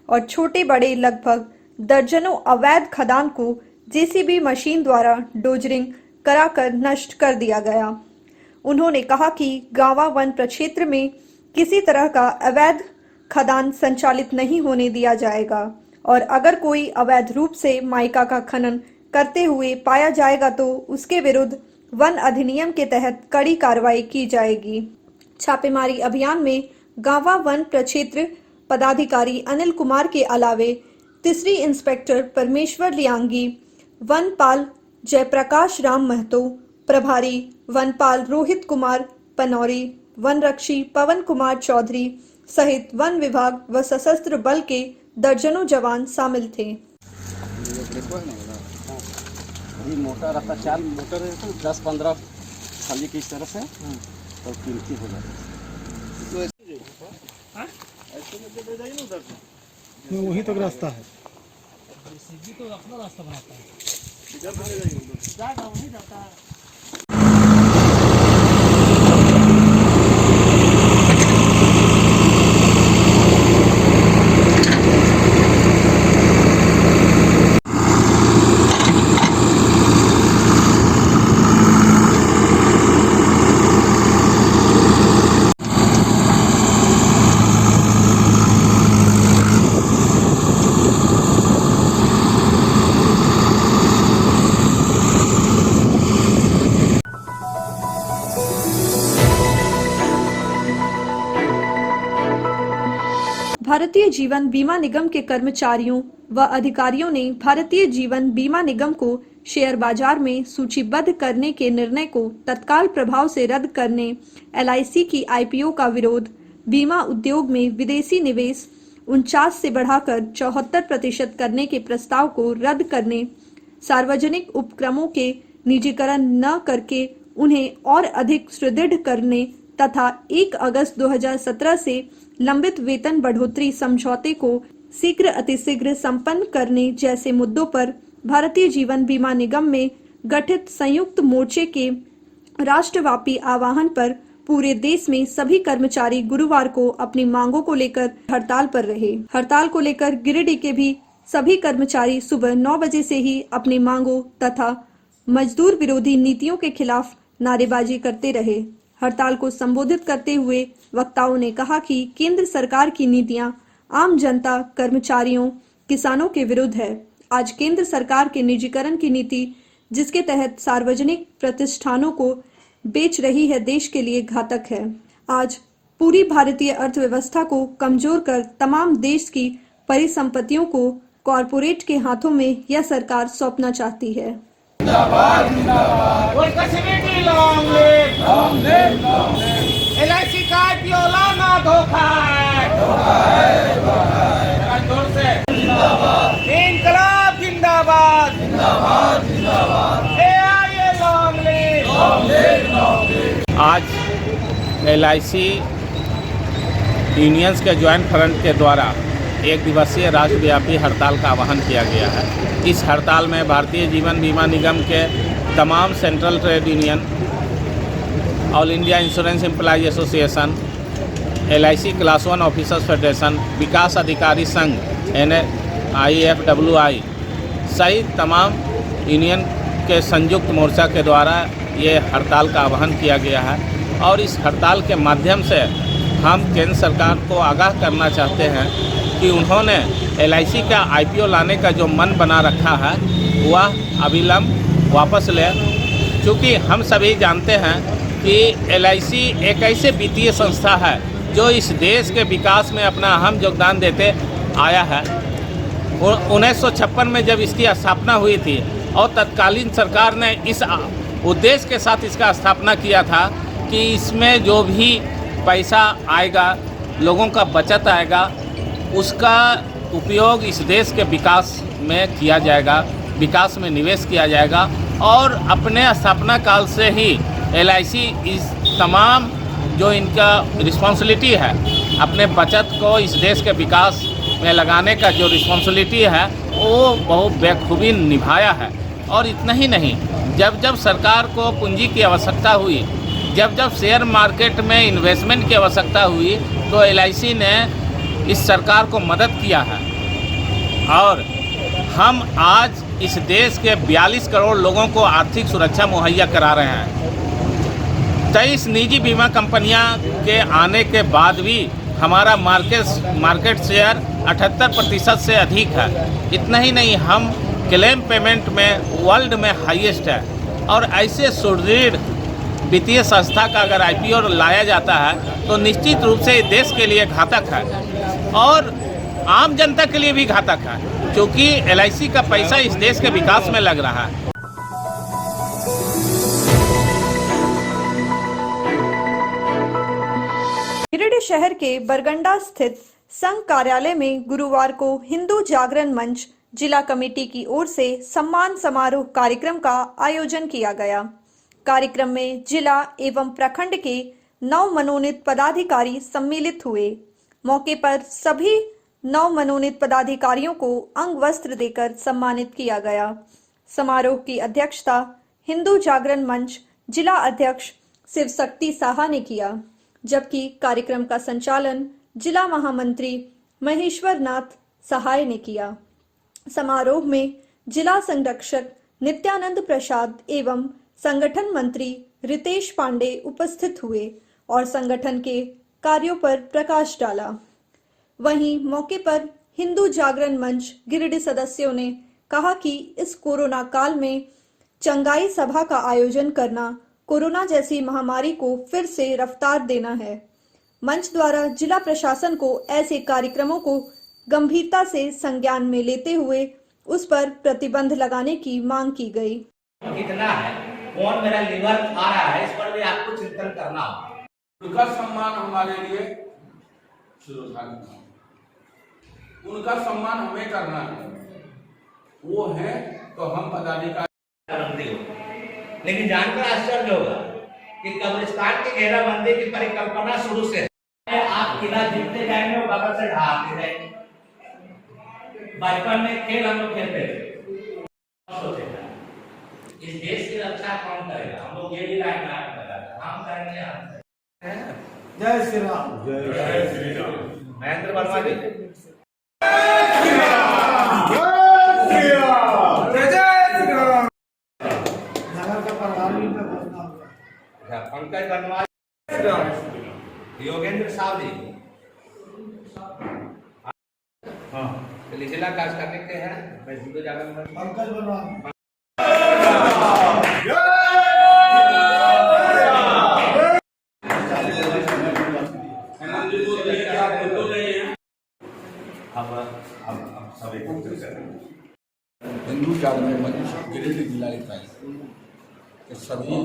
Speaker 1: और छोटे बड़े लगभग दर्जनों अवैध खदान को जेसीबी मशीन द्वारा डोजरिंग कराकर नष्ट कर दिया गया। उन्होंने कहा कि गावा वन प्रक्षेत्र में किसी तरह का अवैध खदान संचालित नहीं होने दिया जाएगा और अगर कोई अवैध रूप से माइका का खनन करते हुए पाया जाएगा तो उसके विरुद्ध वन अधिनियम के तहत कड़ी कार्रवाई की जाएगी। छापेमारी अभियान में गावा वन प्रक्षेत्र पदाधिकारी अनिल कुमार के अलावे तीसरी इंस्पेक्टर परमेश्वर लियांगी, वनपाल जयप्रकाश राम महतो, प्रभारी वनपाल रोहित कुमार पनौरी, वनरक्षी पवन कुमार चौधरी सहित वन विभाग व सशस्त्र बल के दर्जनों जवान शामिल थे।
Speaker 3: मोटा रहता 4 मोटर रहता 10-15 खाली की तरह से और कीमती हो जाता है।
Speaker 4: वहीं तक रास्ता है,
Speaker 7: तो अपना रास्ता बनाता है।
Speaker 1: भारतीय जीवन बीमा निगम के कर्मचारियों व अधिकारियों ने भारतीय जीवन बीमा निगम को शेयर बाजार में सूचीबद्ध करने के निर्णय को तत्काल प्रभाव से रद्द करने, LIC की IPO का विरोध, बीमा उद्योग में विदेशी निवेश 49 से बढ़ाकर 74% करने के प्रस्ताव को रद्द करने, सार्वजनिक उपक्रमों के निजीकरण न करके उन्हें और अधिक सुदृढ़ करने तथा 1 अगस्त 2017 से लंबित वेतन बढ़ोतरी समझौते को शीघ्र अतिशीघ्र संपन्न करने जैसे मुद्दों पर भारतीय जीवन बीमा निगम में गठित संयुक्त मोर्चे के राष्ट्रव्यापी आह्वान पर पूरे देश में सभी कर्मचारी गुरुवार को अपनी मांगों को लेकर हड़ताल पर रहे। हड़ताल को लेकर गिरिडीह के भी सभी कर्मचारी सुबह 9 बजे से ही अपनी मांगों तथा मजदूर विरोधी नीतियों के खिलाफ नारेबाजी करते रहे। हड़ताल को संबोधित करते हुए वक्ताओं ने कहा कि केंद्र सरकार की नीतियां आम जनता, कर्मचारियों, किसानों के विरुद्ध है। आज केंद्र सरकार के निजीकरण की नीति जिसके तहत सार्वजनिक प्रतिष्ठानों को बेच रही है देश के लिए घातक है। आज पूरी भारतीय अर्थव्यवस्था को कमजोर कर तमाम देश की परिसंपत्तियों को कॉरपोरेट के हाथों में यह सरकार सौंपना चाहती है।
Speaker 10: LIC का IPO लाना धोखा है, इंकलाब जिंदाबाद,
Speaker 8: आज LIC यूनियंस के ज्वाइंट फ्रंट के द्वारा एक दिवसीय राष्ट्रव्यापी हड़ताल का आह्वान किया गया है। इस हड़ताल में भारतीय जीवन बीमा निगम के तमाम central trade union, all India insurance employ association, LIC class 1 officers federation, Vikas Adhikari Sangh NIFWI सहित तमाम यूनियन के संयुक्त मोर्चा के द्वारा ये हड़ताल का आह्वान किया गया है
Speaker 7: और इस हड़ताल के माध्यम से हम केंद्र सरकार को आगाह करना चाहते हैं कि उन्होंने LIC का IPO लाने का जो मन बना रखा है वह अविलंब वापस ले, क्योंकि हम सभी जानते हैं कि LIC एक ऐसे वित्तीय संस्था है जो इस देश के विकास में अपना अहम योगदान देते आया है। 1956 में जब इसकी स्थापना हुई थी और तत्कालीन सरकार ने इस उद्देश्य के साथ इसका स्थापना किया था कि इसमें जो भी पैसा आएगा, लोगों का बचत आएगा, उसका उपयोग इस देश के विकास में किया जाएगा, विकास में निवेश किया जाएगा। और अपने स्थापना काल से ही LIC इस तमाम जो इनका रिस्पॉन्सिबिलिटी है, अपने बचत को इस देश के विकास में लगाने का जो रिस्पॉन्सिबिलिटी है वो बहुत बेखूबी निभाया है। और इतना ही नहीं, जब जब सरकार को पूंजी की आवश्यकता हुई, जब जब शेयर मार्केट में इन्वेस्टमेंट की आवश्यकता हुई, तो LIC ने इस सरकार को मदद किया है। और हम आज इस देश के 42 करोड़ लोगों को आर्थिक सुरक्षा मुहैया करा रहे हैं। 23 निजी बीमा कंपनियां के आने के बाद भी हमारा मार्केट शेयर 78% से अधिक है। इतना ही नहीं, हम क्लेम पेमेंट में वर्ल्ड में हाईएस्ट है। और ऐसे सुदृढ़ वित्तीय संस्था का अगर IPO लाया जाता है तो निश्चित रूप से देश के लिए घातक है और आम जनता के लिए भी घातक है, क्योंकि LIC का पैसा इस देश के विकास में लग रहा है।
Speaker 1: गिरिडीह शहर के बरगंडा स्थित संघ कार्यालय में गुरुवार को हिंदू जागरण मंच जिला कमेटी की ओर से सम्मान समारोह कार्यक्रम का आयोजन किया गया। कार्यक्रम में जिला एवं प्रखंड के 9 मनोनीत पदाधिकारी सम्मिलित हुए। मौके पर सभी 9 मनोनीत पदाधिकारियों को अंग वस्त्र देकर सम्मानित किया गया। समारोह की अध्यक्षता हिंदू जागरण मंच जिला अध्यक्ष शिव शक्ति साहा ने किया, जबकि कार्यक्रम का संचालन जिला महामंत्री महेश्वर नाथ सहाय ने किया। समारोह में जिला संरक्षक नित्यानंद प्रसाद एवं संगठन मंत्री रितेश पांडे उपस्थित हुए और संगठन के कार्यों पर प्रकाश डाला। वहीं मौके पर हिंदू जागरण मंच गिरिडीह सदस्यों ने कहा कि इस कोरोना काल में चंगाई सभा का आयोजन करना कोरोना जैसी महामारी को फिर से रफ्तार देना है। मंच द्वारा जिला प्रशासन को ऐसे कार्यक्रमों को गंभीरता से संज्ञान में लेते हुए उस पर प्रतिबंध लगाने की मांग की गई।
Speaker 14: कितना है, कौन मेरा लीवर आ रहा है, इस पर भी आपको चिंतन करना होगा।
Speaker 15: उनका सम्मान हमारे लिए उनका सम्मान हमें करना है, वो है तो हम पदाधिकारी।
Speaker 14: लेकिन जानकर आश्चर्य होगा कि कब्रिस्तान की घेराबंदी की परिकल्पना शुरू से आप किला जीतते जाएंगे और बगल से ढाते जाएंगे। बचपन में खेल हम लोग खेलते थे, इस देश की रक्षा कौन करेगा? हम लोग ये भी लाइन हम करेंगे।
Speaker 4: जय श्री राम।
Speaker 14: जय श्री राम। महेंद्र वर्मा जी। पंकज वर्मा, योगेंद्र साहब जी, हाँ जिला काज करने के हैं। मैं हिंदू जागरण मंच पंकज वर्मा।
Speaker 15: हिंदू जागरण मंच गिरिडीह जिला इकाई के सभी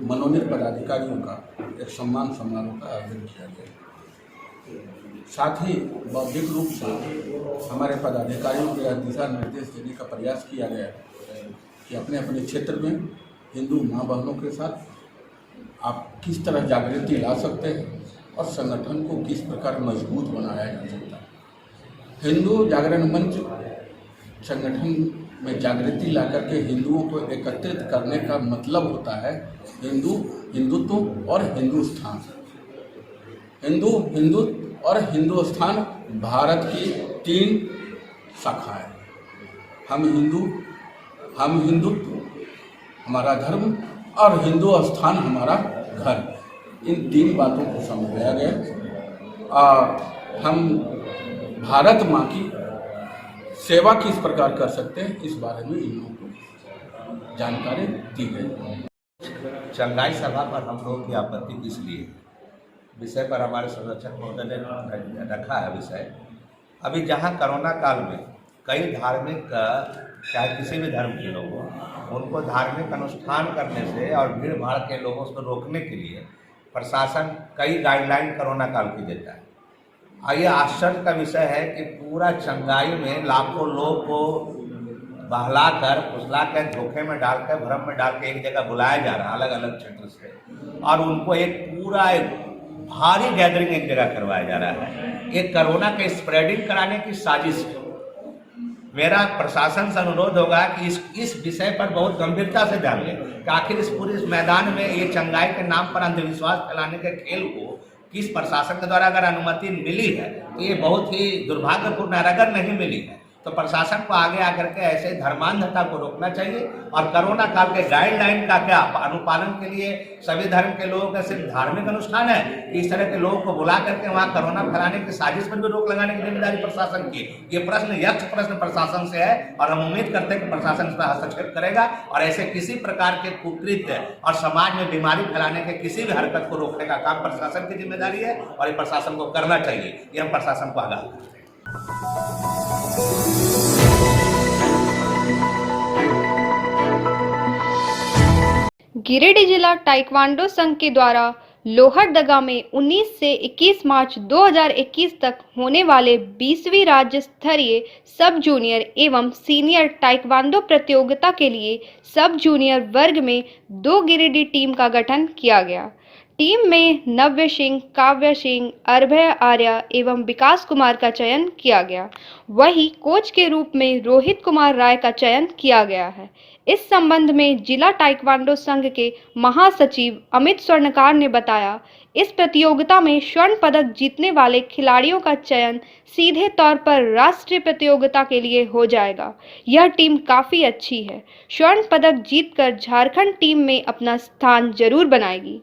Speaker 15: मनोनीत पदाधिकारियों का एक सम्मान समारोह का आयोजन किया गया। साथ ही बौद्धिक रूप से हमारे पदाधिकारियों को यह दिशा निर्देश देने का प्रयास किया गया कि अपने अपने क्षेत्र में हिंदू माँ बहनों के साथ आप किस तरह जागृति ला सकते हैं और संगठन को किस प्रकार मजबूत बनाया जा सकता है। हिंदू जागरण मंच संगठन में जागृति ला करके हिंदुओं को एकत्रित करने का मतलब होता है हिंदुत्व और हिंदुस्तान। हिंदू और हिंदुस्तान भारत की 3 शाखाएं। हम हिंदुत्व हमारा धर्म और हिंदुस्तान हमारा घर। इन 3 बातों को समझाया गया और हम भारत माँ की सेवा किस प्रकार कर सकते हैं इस बारे में इन लोगों को जानकारी दी गई।
Speaker 14: चंगाई सभा पर हम लोग की आपत्ति किस लिए विषय पर हमारे संरक्षक महोदय ने रखा है विषय। अभी जहाँ कोरोना काल में कई धार्मिक चाहे किसी भी धर्म के लोग हों उनको धार्मिक अनुष्ठान करने से और भीड़ भाड़ के लोगों को रोकने के लिए प्रशासन कई गाइडलाइन कोरोना काल की देता है। और ये आश्चर्य का विषय है कि पूरा चंगाई में लाखों लोग को बहला कर फुसला कर धोखे में डालकर भ्रम में डाल के एक जगह बुलाया जा रहा है अलग अलग क्षेत्र से और उनको एक पूरा एक भारी गैदरिंग एक जगह करवाया जा रहा है। एक कोरोना के स्प्रेडिंग कराने की साजिश है। मेरा प्रशासन से अनुरोध होगा कि इस विषय पर बहुत गंभीरता से ध्यान दें कि आखिर इस पूरे इस मैदान में ये चंगाई के नाम पर अंधविश्वास फैलाने के खेल को किस प्रशासन के द्वारा अगर अनुमति मिली है तो ये बहुत ही दुर्भाग्यपूर्ण है। अगर नहीं मिली है तो प्रशासन को आगे आकर के ऐसे धर्मांधता को रोकना चाहिए और कोरोना काल के गाइडलाइन का क्या अनुपालन के लिए सभी धर्म के लोगों का सिर्फ धार्मिक अनुष्ठान है। इस तरह के लोगों को बुला करके वहाँ कोरोना फैलाने की साजिश पर भी रोक लगाने की जिम्मेदारी प्रशासन की। ये प्रश्न यक्ष प्रश्न प्रशासन से है और हम उम्मीद करते हैं कि प्रशासन इस पर हस्तक्षेप करेगा और ऐसे किसी प्रकार के कुकृत्य और समाज में बीमारी फैलाने के किसी भी हरकत को रोकने का काम प्रशासन की जिम्मेदारी है और ये प्रशासन को करना चाहिए। ये हम प्रशासन को आगाह करते हैं।
Speaker 5: गिरिडीह जिला ताइक्वांडो संघ के द्वारा लोहरदगा में 19 से 21 मार्च 2021 तक होने वाले 20वीं राज्य स्तरीय सब जूनियर एवं सीनियर ताइक्वांडो प्रतियोगिता के लिए सब जूनियर वर्ग में 2 गिरिडीह टीम का गठन किया गया। टीम में नव्य सिंह, काव्य सिंह, अरभय आर्य एवं विकास कुमार का चयन किया गया। वहीं कोच के रूप में रोहित कुमार राय का चयन किया गया है। इस संबंध में जिला ताइक्वांडो संघ के महासचिव अमित स्वर्णकार ने बताया, इस प्रतियोगिता में स्वर्ण पदक जीतने वाले खिलाड़ियों का चयन सीधे तौर पर राष्ट्रीय प्रतियोगिता के लिए हो जाएगा। यह टीम काफ़ी अच्छी है। स्वर्ण पदक जीतकर झारखंड टीम में अपना स्थान जरूर बनाएगी।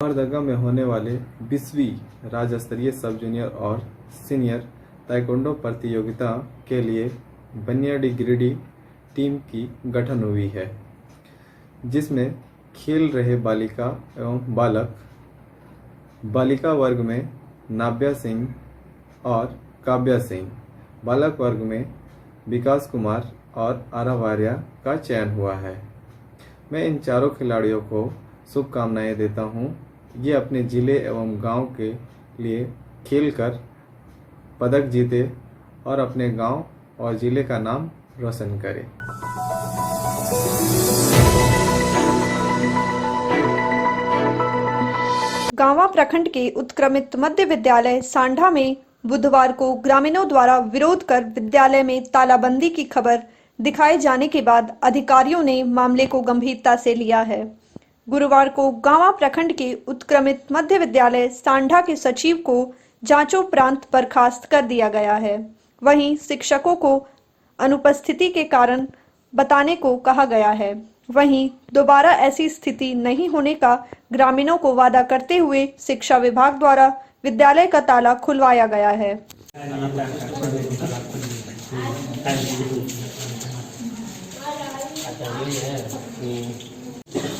Speaker 16: लोहरदगा में होने वाले 20वीं राज्य स्तरीय सब जूनियर और सीनियर ताइक्वांडो प्रतियोगिता के लिए बनियाडीह गिरिडीह टीम की गठन हुई है, जिसमें खेल रहे बालिका एवं बालक। बालिका वर्ग में नाव्या सिंह और काव्या सिंह, बालक वर्ग में विकास कुमार और आरावार्या का चयन हुआ है। मैं इन चारों खिलाड़ियों को शुभकामनाएं देता हूं। ये अपने जिले एवं गांव के लिए खेलकर पदक जीते और अपने गांव और जिले का नाम रोशन करें।
Speaker 1: गांवा प्रखंड के उत्क्रमित मध्य विद्यालय सांढा में बुधवार को ग्रामीणों द्वारा विरोध कर विद्यालय में तालाबंदी की खबर दिखाए जाने के बाद अधिकारियों ने मामले को गंभीरता से लिया है। गुरुवार को गांवा प्रखंड के उत्क्रमित मध्य विद्यालय सांढा के सचिव को जांचोपरांत बर्खास्त कर दिया गया है। वहीं शिक्षकों को अनुपस्थिति के कारण बताने को कहा गया है। वहीं दोबारा ऐसी स्थिति नहीं होने का ग्रामीणों को वादा करते हुए शिक्षा विभाग द्वारा विद्यालय का ताला खुलवाया गया है।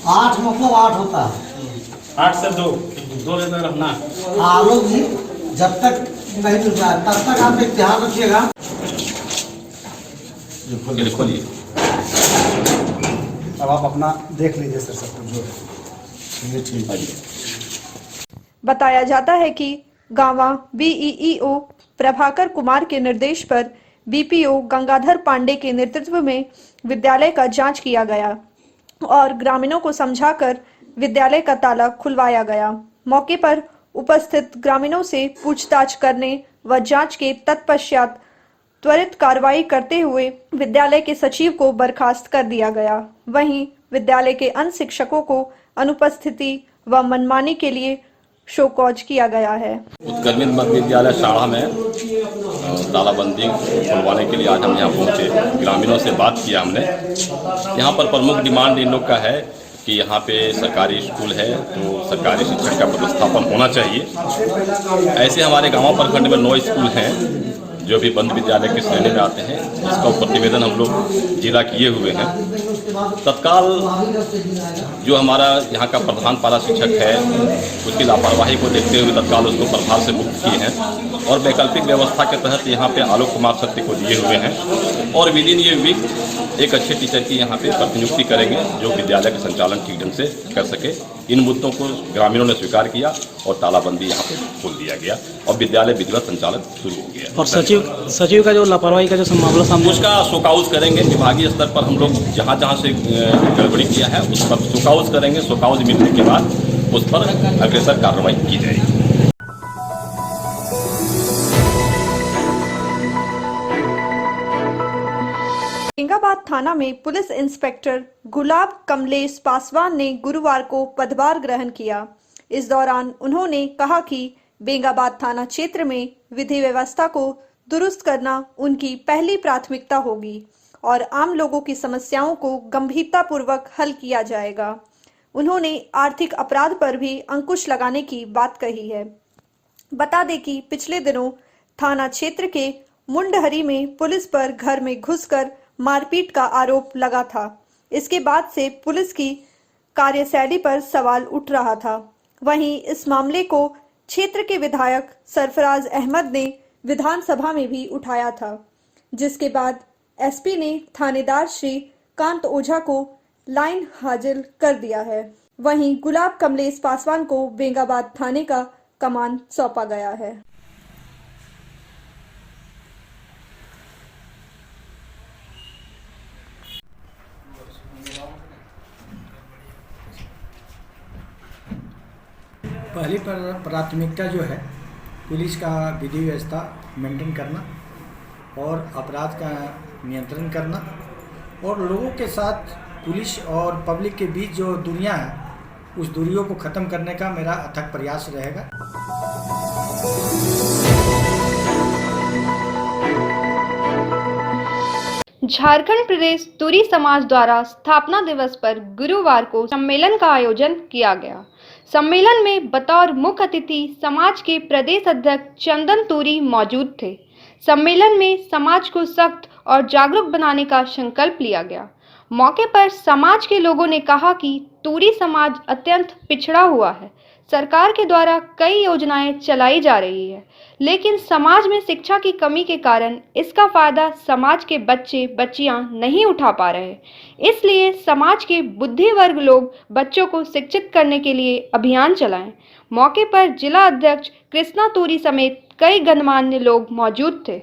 Speaker 17: 8 मतलब 8 होता है।
Speaker 8: 8 से 2 लेकर रखना।
Speaker 17: आलोक जी जब तक नहीं मिलता है तब तक आप एक ध्यान रखिएगा।
Speaker 8: खोलिए।
Speaker 17: अब आप अपना देख लीजिए सर सब कुछ ठीक है।
Speaker 1: बताया जाता है कि गांवा बीईओ प्रभाकर कुमार के निर्देश पर बीपीओ गंगाधर पांडे के नेतृत्व में विद्यालय का जांच किया गया और ग्रामीणों को समझाकर विद्यालय का ताला खुलवाया गया। मौके पर उपस्थित ग्रामीणों से पूछताछ करने व जांच के तत्पश्चात त्वरित कार्रवाई करते हुए विद्यालय के सचिव को बर्खास्त कर दिया गया। वहीं विद्यालय के अन्य शिक्षकों को अनुपस्थिति व मनमानी के लिए शो कॉज किया गया है।
Speaker 3: उत्कर्मित मध्य विद्यालय शाढ़ा में तालाबंदी खुलवाने के लिए आज हम यहाँ पहुँचे। ग्रामीणों से बात किया हमने। यहाँ पर प्रमुख डिमांड इन लोग का है कि यहाँ पे सरकारी स्कूल है तो सरकारी शिक्षक का प्रतिस्थापन होना चाहिए। ऐसे हमारे गाँव प्रखंड में 9 स्कूल हैं जो भी बंद विद्यालय की श्रेणी में आते हैं। इसका प्रतिवेदन हम लोग जिला किए हुए हैं। तत्काल जो हमारा यहाँ का प्रधान पारा शिक्षक है उसकी लापरवाही को देखते हुए तत्काल उसको प्रभार से मुक्त किए हैं और वैकल्पिक व्यवस्था के तहत यहाँ पे आलोक कुमार सत्य को दिए हुए हैं और विद इन ये वीक एक अच्छे टीचर की यहाँ पे प्रतिनियुक्ति करेंगे जो विद्यालय के संचालन ठीक ढंग से कर सके। इन मुद्दों को ग्रामीणों ने स्वीकार किया और तालाबंदी यहाँ पे खोल दिया गया और विद्यालय विधिवत संचालन शुरू हो गया।
Speaker 18: और सचिव का जो लापरवाही का जो मामला सामने
Speaker 3: उसका शोकाउज करेंगे। विभागीय स्तर पर हम लोग जहाँ जहाँ से गड़बड़ी किया है उस पर शोकाउज करेंगे। शोकाउज मिलने के बाद उस पर अग्रेसर कार्रवाई की जाएगी।
Speaker 1: औरंगाबाद थाना में पुलिस इंस्पेक्टर गुलाब कमलेश पासवान ने गुरुवार को पदभार ग्रहण किया। इस दौरान उन्होंने कहा कि बेंगाबाद थाना क्षेत्र में विधि व्यवस्था को दुरुस्त करना उनकी पहली प्राथमिकता होगी और आम लोगों की समस्याओं को गंभीरतापूर्वक हल किया जाएगा। उन्होंने आर्थिक अपराध पर भी अंकुश लगाने की बात कही है। बता दें कि पिछले दिनों थाना क्षेत्र के मुंडहरी में पुलिस पर घर में घुसकर मारपीट का आरोप लगा था। इसके बाद से पुलिस की कार्यशैली पर सवाल उठ रहा था। वहीं इस मामले को क्षेत्र के विधायक सरफराज अहमद ने विधानसभा में भी उठाया था, जिसके बाद एसपी ने थानेदार श्री कांत ओझा को लाइन हाजिर कर दिया है। वहीं गुलाब कमलेश पासवान को बेंगाबाद थाने का कमान सौंपा गया है।
Speaker 19: पहली प्राथमिकता जो है पुलिस का विधि व्यवस्था मेंटेन करना और अपराध का नियंत्रण करना और लोगों के साथ पुलिस और पब्लिक के बीच जो दूरियां हैं उस दूरियों को ख़त्म करने का मेरा अथक प्रयास रहेगा।
Speaker 5: झारखंड प्रदेश तुरी समाज द्वारा स्थापना दिवस पर गुरुवार को सम्मेलन का आयोजन किया गया। सम्मेलन में बतौर मुख्य अतिथि समाज के प्रदेश अध्यक्ष चंदन तुरी मौजूद थे। सम्मेलन में समाज को सख्त और जागरूक बनाने का संकल्प लिया गया। मौके पर समाज के लोगों ने कहा कि तुरी समाज अत्यंत पिछड़ा हुआ है। सरकार के द्वारा कई योजनाएं चलाई जा रही है, लेकिन समाज में शिक्षा की कमी के कारण इसका फायदा समाज के बच्चे बच्चियां नहीं उठा पा रहे। इसलिए समाज के बुद्धि वर्ग लोग बच्चों को शिक्षित करने के लिए अभियान चलाएं। मौके पर जिला अध्यक्ष कृष्णा तुरी समेत कई गणमान्य लोग मौजूद थे।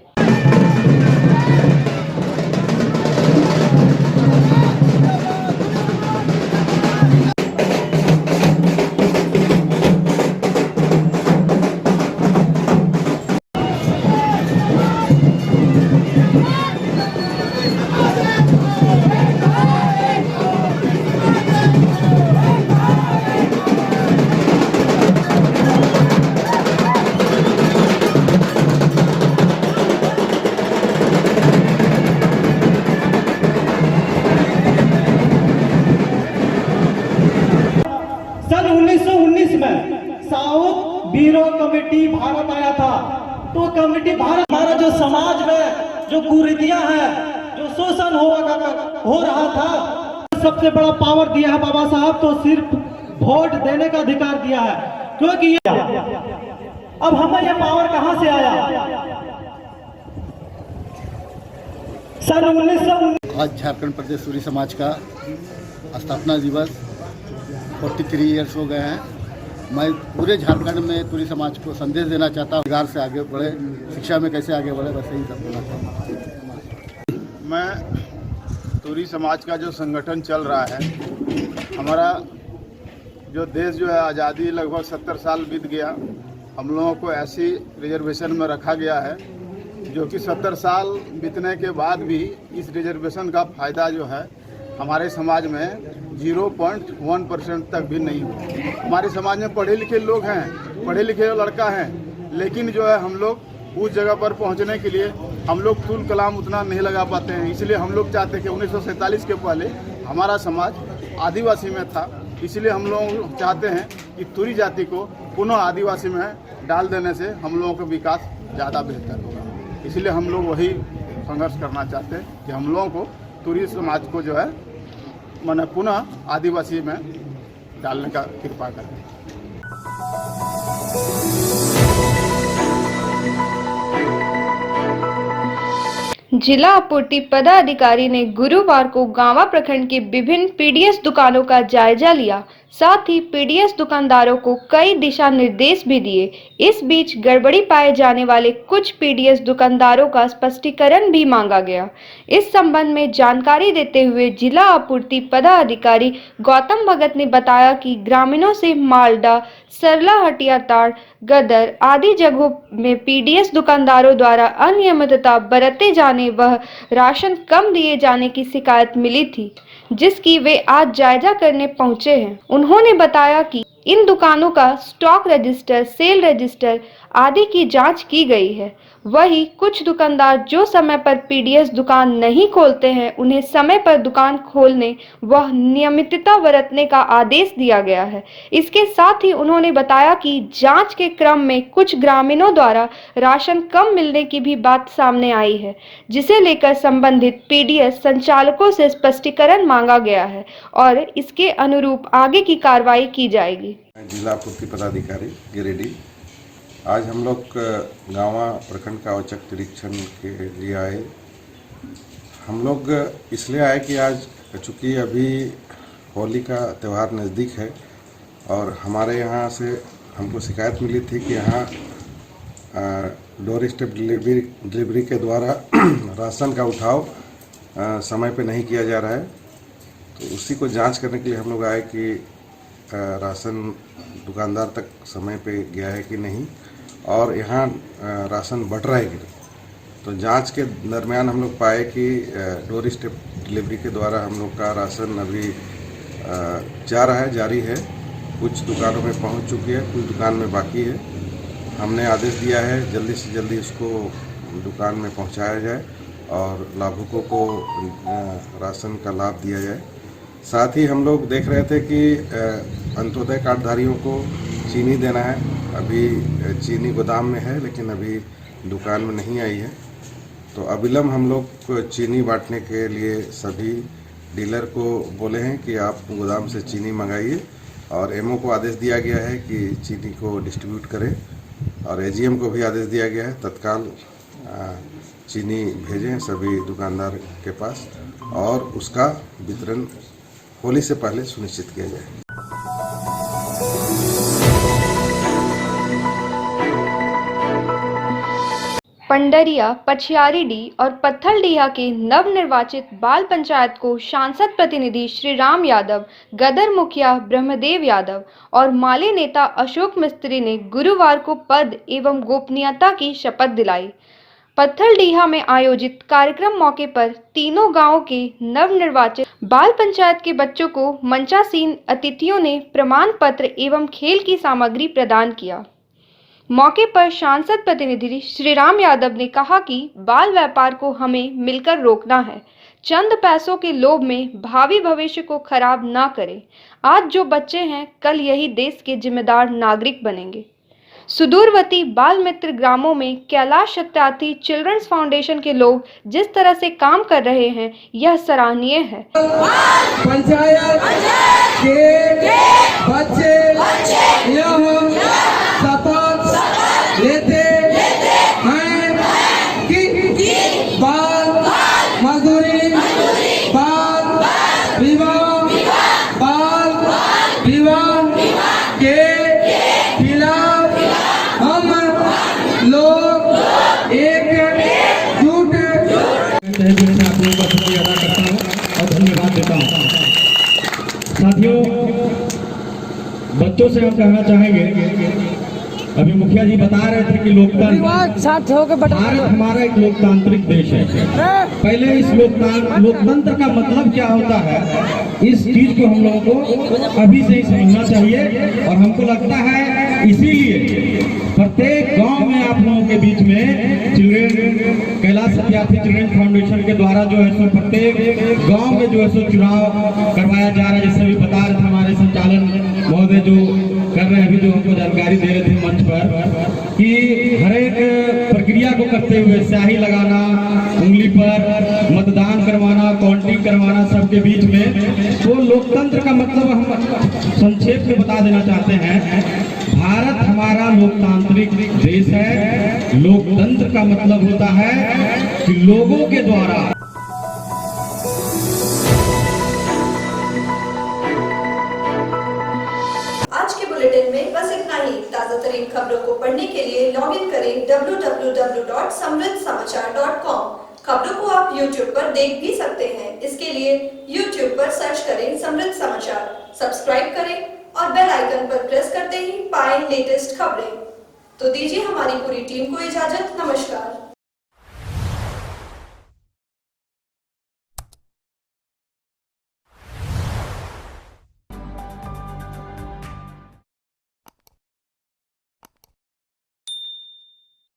Speaker 10: सन 1919 में साउथ ब्यूरो कमेटी भारत आया था। तो कमेटी भारत हमारा जो समाज में जो कुरीतियां हैं, जो शोषण हो रहा था, सबसे बड़ा पावर दिया है बाबा साहब, तो सिर्फ वोट देने का अधिकार दिया है। क्योंकि अब हमें यह पावर कहां से आया? सन 1919
Speaker 4: आज झारखंड प्रदेश सूरी समाज का स्थापना दिवस 43 ईयर्स हो गए हैं। मैं पूरे झारखंड में तुरी समाज को संदेश देना चाहता हूँ, रोजगार से आगे बढ़े, शिक्षा में कैसे आगे बढ़े, बस यही सब बोलना चाहता हूँ।
Speaker 20: मैं तुरी समाज का जो संगठन चल रहा है, हमारा जो देश जो है आज़ादी लगभग 70 साल बीत गया, हम लोगों को ऐसी रिजर्वेशन में रखा गया है जो कि 70 साल बीतने के बाद भी इस रिजर्वेशन का फ़ायदा जो है हमारे समाज में 0.1% तक भी नहीं हुआ। हमारे समाज में पढ़े लिखे लोग हैं, पढ़े लिखे लड़का हैं, लेकिन जो है हम लोग उस जगह पर पहुंचने के लिए हम लोग तुल कलाम उतना नहीं लगा पाते हैं। इसलिए हम लोग चाहते हैं कि 1947 के पहले हमारा समाज आदिवासी में था, इसलिए हम लोग चाहते हैं कि तुरी जाति को पुनः आदिवासी में डाल देने से हम लोगों का विकास ज़्यादा बेहतर होगा। इसलिए हम लोग वही संघर्ष करना चाहते हैं कि हम लोगों को तुरी समाज को जो है माने पुनः आदिवासी में डालने का कृपा करें।
Speaker 5: जिला आपूर्ति पदाधिकारी ने गुरुवार को गांवा प्रखंड के विभिन्न पीडीएस दुकानों का जायजा लिया, साथ ही पीडीएस दुकानदारों को कई दिशा निर्देश भी दिए। इस बीच गड़बड़ी पाए जाने वाले कुछ पीडीएस दुकानदारों का स्पष्टीकरण भी मांगा गया। इस संबंध में जानकारी देते हुए जिला आपूर्ति पदाधिकारी गौतम भगत ने बताया कि ग्रामीणों से मालडा, सरला, हटियाताड़, गदर आदि जगहों में पीडीएस दुकानदारों द्वारा अनियमितता बरते जाने व राशन कम दिए जाने की शिकायत मिली थी, जिसकी वे आज जायजा करने पहुंचे हैं। उन्होंने बताया कि इन दुकानों का स्टॉक रजिस्टर, सेल रजिस्टर आदि की जांच की गई है। वहीं कुछ दुकानदार जो समय पर पीडीएस दुकान नहीं खोलते हैं, उन्हें समय पर दुकान खोलने व नियमितता बरतने का आदेश दिया गया है। इसके साथ ही उन्होंने बताया कि जांच के क्रम में कुछ ग्रामीणों द्वारा राशन कम मिलने की भी बात सामने आई है, जिसे लेकर संबंधित पीडीएस संचालकों से स्पष्टीकरण मांगा गया है और इसके अनुरूप आगे की कार्रवाई की जाएगी।
Speaker 21: जिला आपूर्ति पदाधिकारी गिरिडीह, आज हम लोग गांवा प्रखंड का औचक निरीक्षण के लिए आए। हम लोग इसलिए आए कि आज चूँकि अभी होली का त्यौहार नज़दीक है और हमारे यहाँ से हमको शिकायत मिली थी कि यहाँ डोर स्टेप डिलीवरी के द्वारा राशन का उठाव समय पे नहीं किया जा रहा है। तो उसी को जांच करने के लिए हम लोग आए कि राशन दुकानदार तक समय पे गया है कि नहीं और यहाँ राशन बट रहा है कि नहीं। तो जांच के दरमियान हम लोग पाए कि डोर स्टेप डिलीवरी के द्वारा हम लोग का राशन अभी जा रहा है, जारी है। कुछ दुकानों में पहुंच चुकी है, कुछ दुकान में बाकी है। हमने आदेश दिया है जल्दी से जल्दी उसको दुकान में पहुंचाया जाए और लाभुकों को राशन का लाभ दिया जाए। साथ ही हम लोग देख रहे थे कि अंत्योदय कार्डधारियों को चीनी देना है। अभी चीनी गोदाम में है लेकिन अभी दुकान में नहीं आई है। तो अविलंब हम लोग चीनी बांटने के लिए सभी डीलर को बोले हैं कि आप गोदाम से चीनी मंगाइए और एमओ को आदेश दिया गया है कि चीनी को डिस्ट्रीब्यूट करें और एजीएम को भी आदेश दिया गया है तत्काल चीनी भेजें सभी दुकानदार के पास और उसका वितरण होली से पहले सुनिश्चित किया जाए।
Speaker 5: पंडरिया, पछियारीडीह और पत्थलडीहा के नवनिर्वाचित बाल पंचायत को सांसद प्रतिनिधि श्री राम यादव, गदर मुखिया ब्रह्मदेव यादव और माले नेता अशोक मिस्त्री ने गुरुवार को पद एवं गोपनीयता की शपथ दिलाई। पत्थलडीहा में आयोजित कार्यक्रम मौके पर तीनों गांवों के नवनिर्वाचित बाल पंचायत के बच्चों को मंचासीन अतिथियों ने प्रमाण पत्र एवं खेल की सामग्री प्रदान किया। मौके पर सांसद प्रतिनिधि श्री राम यादव ने कहा कि बाल व्यापार को हमें मिलकर रोकना है। चंद पैसों के लोभ में भावी भविष्य को खराब ना करें। आज जो बच्चे हैं, कल यही देश के जिम्मेदार नागरिक बनेंगे। सुदूरवर्ती बाल मित्र ग्रामों में कैलाश सत्यार्थी चिल्ड्रंस फाउंडेशन के लोग जिस तरह से काम कर रहे हैं, यह सराहनीय है।
Speaker 10: पंचायत के बच्चे शपथ लेते हैं कि बाल मजदूरी, बाल विवाह के खिलाफ हम लोग एकजुट आपको शुक्रिया अदा करता हूँ और धन्यवाद देता हूँ। साथियों, बच्चों से हम कहना चाहेंगे, अभी मुखिया जी बता रहे थे कि लोकतंत्र, भारत हमारा एक लोकतांत्रिक देश है। पहले इस लोकतंत्र का मतलब क्या होता है, इस चीज को हम लोगों को अभी से ही समझना चाहिए। और हमको लगता है इसीलिए प्रत्येक गांव में आप लोगों के बीच में children Kailash Satyarthi children foundation के द्वारा जो है सो प्रत्येक गांव में जो है सो चुनाव करवाया जा रहा है। जैसे भी बता रहे थे हमारे संचालन महोदय जो कर रहे हैं, अभी जो हमको जानकारी दे रहे थे मंच पर, कि हर एक प्रक्रिया को करते हुए स्याही लगाना, उंगली पर मतदान करवाना, काउंटिंग करवाना, सबके बीच में वो लोकतंत्र का मतलब हम संक्षेप में बता देना चाहते हैं। भारत हमारा लोकतांत्रिक देश है। लोकतंत्र का मतलब होता है कि लोगों के द्वारा
Speaker 1: आज के बुलेटिन में बस इतना ही। ताजा तरीन खबरों को पढ़ने के लिए लॉग इन करें www.samriddhsamachar.com। खबरों को आप YouTube पर देख भी सकते हैं। इसके लिए YouTube पर सर्च करें समृद्ध समाचार, सब्सक्राइब करें और बेल आइकन पर प्रेस करते ही पाएं लेटेस्ट खबरें। तो दीजिए हमारी पूरी टीम को इजाजत। नमस्कार।